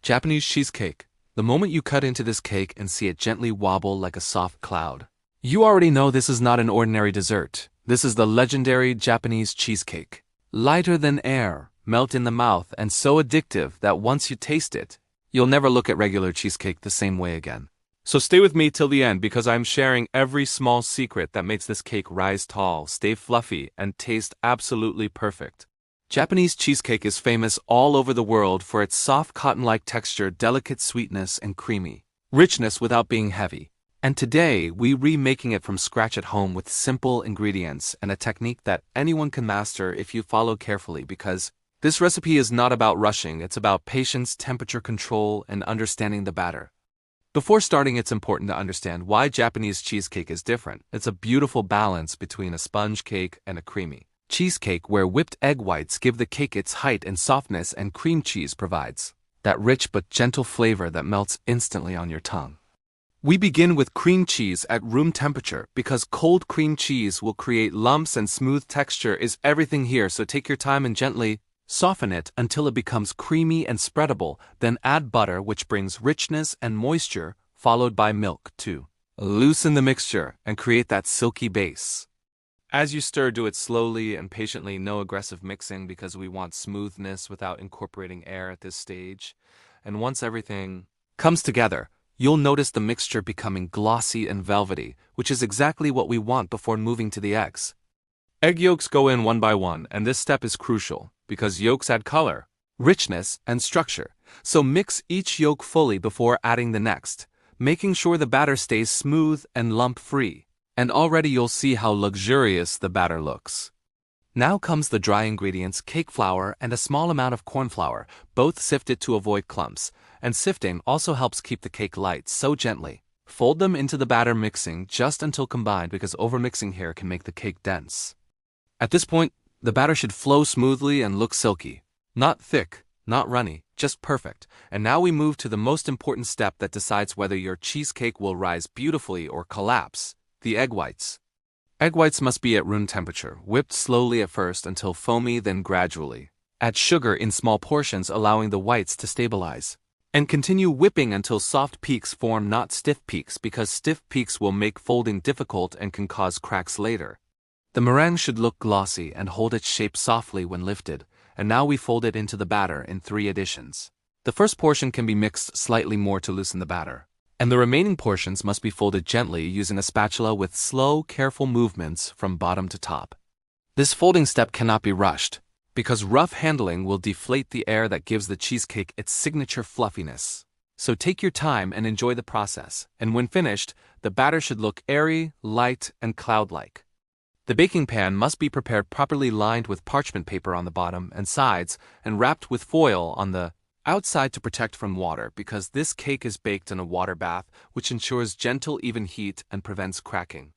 Japanese cheesecake. The moment you cut into this cake and see it gently wobble like a soft cloud, you already know this is not an ordinary dessert. This is the legendary Japanese cheesecake. Lighter than air, melt in the mouth, and so addictive that once you taste it, you'll never look at regular cheesecake the same way again. So stay with me till the end because I'm sharing every small secret that makes this cake rise tall, stay fluffy, and taste absolutely perfect. Japanese cheesecake is famous all over the world for its soft cotton-like texture, delicate sweetness, and creamy richness without being heavy. And today, we're remaking it from scratch at home with simple ingredients and a technique that anyone can master if you follow carefully, because this recipe is not about rushing, it's about patience, temperature control, and understanding the batter. Before starting, it's important to understand why Japanese cheesecake is different. It's a beautiful balance between a sponge cake and a creamy cheesecake where whipped egg whites give the cake its height and softness, and cream cheese provides that rich but gentle flavor that melts instantly on your tongue. We begin with cream cheese at room temperature because cold cream cheese will create lumps and smooth texture is everything here, so take your time and gently soften it until it becomes creamy and spreadable, then add butter, which brings richness and moisture, followed by milk to loosen the mixture and create that silky base. As you stir, do it slowly and patiently, no aggressive mixing because we want smoothness without incorporating air at this stage. And once everything comes together, you'll notice the mixture becoming glossy and velvety, which is exactly what we want before moving to the eggs. Egg yolks go in one by one, and this step is crucial because yolks add color, richness, and structure. So mix each yolk fully before adding the next, making sure the batter stays smooth and lump-free. And already you'll see how luxurious the batter looks. Now comes the dry ingredients, cake flour and a small amount of corn flour, both sifted to avoid clumps, and sifting also helps keep the cake light, so gently fold them into the batter, mixing just until combined because overmixing here can make the cake dense. At this point, the batter should flow smoothly and look silky. Not thick, not runny, just perfect. And now we move to the most important step that decides whether your cheesecake will rise beautifully or collapse. The egg whites. Egg whites must be at room temperature, whipped slowly at first until foamy, then gradually. Add sugar in small portions, allowing the whites to stabilize. And continue whipping until soft peaks form, not stiff peaks, because stiff peaks will make folding difficult and can cause cracks later. The meringue should look glossy and hold its shape softly when lifted, and now we fold it into the batter in 3 additions. The first portion can be mixed slightly more to loosen the batter, and the remaining portions must be folded gently using a spatula with slow, careful movements from bottom to top. This folding step cannot be rushed, because rough handling will deflate the air that gives the cheesecake its signature fluffiness. So take your time and enjoy the process, and when finished, the batter should look airy, light, and cloud-like. The baking pan must be prepared properly, lined with parchment paper on the bottom and sides, and wrapped with foil on the outside to protect from water, because this cake is baked in a water bath, which ensures gentle, even heat and prevents cracking.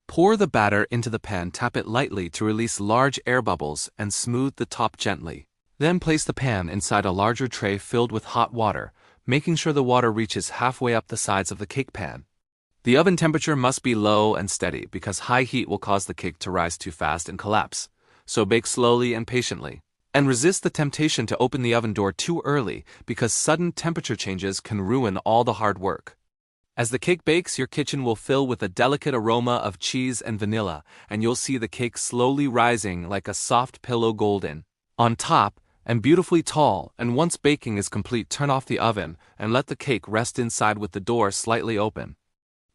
Pour the batter into the pan, tap it lightly to release large air bubbles and smooth the top gently. Then place the pan inside a larger tray filled with hot water, making sure the water reaches halfway up the sides of the cake pan. The oven temperature must be low and steady because high heat will cause the cake to rise too fast and collapse. So bake slowly and patiently. And resist the temptation to open the oven door too early because sudden temperature changes can ruin all the hard work. As the cake bakes, your kitchen will fill with a delicate aroma of cheese and vanilla, and you'll see the cake slowly rising like a soft pillow, golden on top and beautifully tall. And once baking is complete, turn off the oven and let the cake rest inside with the door slightly open.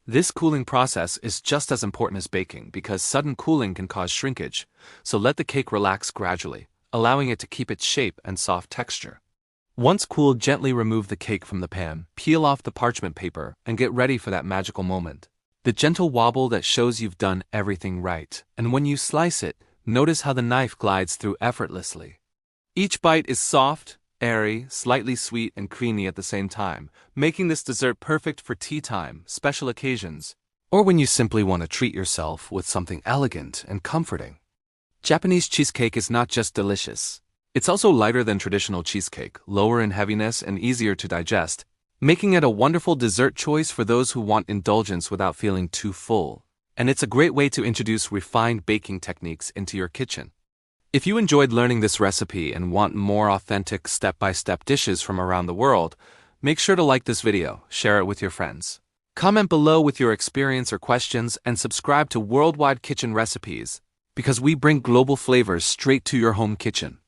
This cooling process is just as important as baking because sudden cooling can cause shrinkage, so let the cake relax gradually, allowing it to keep its shape and soft texture. Once cooled, gently remove the cake from the pan, peel off the parchment paper, and get ready for that magical moment. The gentle wobble that shows you've done everything right. And when you slice it, notice how the knife glides through effortlessly. Each bite is soft, airy, slightly sweet, and creamy at the same time, making this dessert perfect for tea time, special occasions, or when you simply want to treat yourself with something elegant and comforting. Japanese cheesecake is not just delicious. It's also lighter than traditional cheesecake, lower in heaviness and easier to digest, making it a wonderful dessert choice for those who want indulgence without feeling too full. And it's a great way to introduce refined baking techniques into your kitchen. If you enjoyed learning this recipe and want more authentic step-by-step dishes from around the world, make sure to like this video, share it with your friends. Comment below with your experience or questions and subscribe to Worldwide Kitchen Recipes, because we bring global flavors straight to your home kitchen.